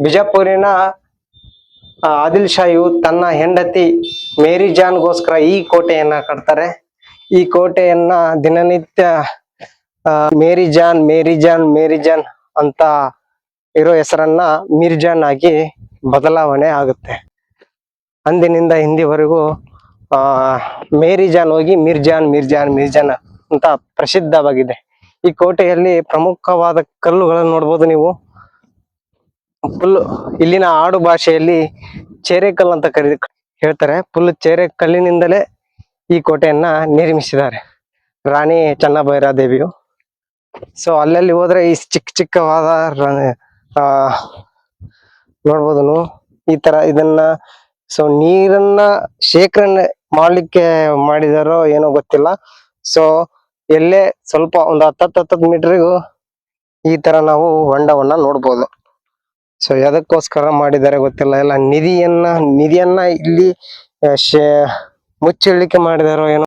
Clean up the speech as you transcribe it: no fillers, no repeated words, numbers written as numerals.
ಬಿಜಾಪುರಿನ ಆದಿಲ್ ಶಾಹಿಯು ತನ್ನ ಹೆಂಡತಿ ಮೇರಿ ಜಾನ್ಗೋಸ್ಕರ ಈ ಕೋಟೆಯನ್ನ ಕಟ್ತಾರೆ. ಈ ಕೋಟೆಯನ್ನ ದಿನನಿತ್ಯ ಮೇರಿ ಜಾನ್ ಮೇರಿ ಜಾನ್ ಮೇರಿ ಜಾನ್ ಅಂತ ಇರೋ ಹೆಸರನ್ನ ಮಿರ್ಜಾನ್ ಆಗಿ ಬದಲಾವಣೆ ಆಗುತ್ತೆ. ಅಂದಿನಿಂದ ಹಿಂದಿವರೆಗೂ ಮೇರಿ ಜಾನ್ ಹೋಗಿ ಮಿರ್ಜಾನ್ ಮಿರ್ಜಾನ್ ಮಿರ್ಜಾನ್ ಅಂತ ಪ್ರಸಿದ್ಧವಾಗಿದೆ. ಈ ಕೋಟೆಯಲ್ಲಿ ಪ್ರಮುಖವಾದ ಕಲ್ಲುಗಳನ್ನು ನೋಡ್ಬೋದು ನೀವು. ಫುಲ್ ಇಲ್ಲಿನ ಆಡು ಭಾಷೆಯಲ್ಲಿ ಚೇರೆಕಲ್ ಅಂತ ಹೇಳ್ತಾರೆ. ಫುಲ್ ಚೇರೆ ಕಲ್ಲಿನಿಂದಲೇ ಈ ಕೋಟೆಯನ್ನ ನಿರ್ಮಿಸಿದ್ದಾರೆ ರಾಣಿ ಚೆನ್ನಭೈರಾದೇವಿಯು. ಸೊ ಅಲ್ಲಲ್ಲಿ ಹೋದ್ರೆ ಈ ಚಿಕ್ಕವಾದ ನೋಡ್ಬೋದು ನೀವು ಈ ತರ ಇದನ್ನ. ಸೊ ನೀರನ್ನ ಶೇಖರಣೆ ಮಾಡ್ಲಿಕ್ಕೆ ಮಾಡಿದಾರೋ ಏನೋ ಗೊತ್ತಿಲ್ಲ. ಸೊ ಎಲ್ಲೇ ಸ್ವಲ್ಪ ಒಂದು 10 ಮೀಟರ್ಗೂ ಈ ತರ ನಾವು ಹೊಂಡವನ್ನ ನೋಡ್ಬೋದು. ಸೊ ಎದಕ್ಕೋಸ್ಕರ ಮಾಡಿದ್ದಾರೆ ಗೊತ್ತಿಲ್ಲ. ಎಲ್ಲ ನಿಧಿಯನ್ನ ಇಲ್ಲಿ ಮುಚ್ಚಿಡ್ಲಿಕ್ಕೆ ಮಾಡಿದಾರೋ ಏನೋ.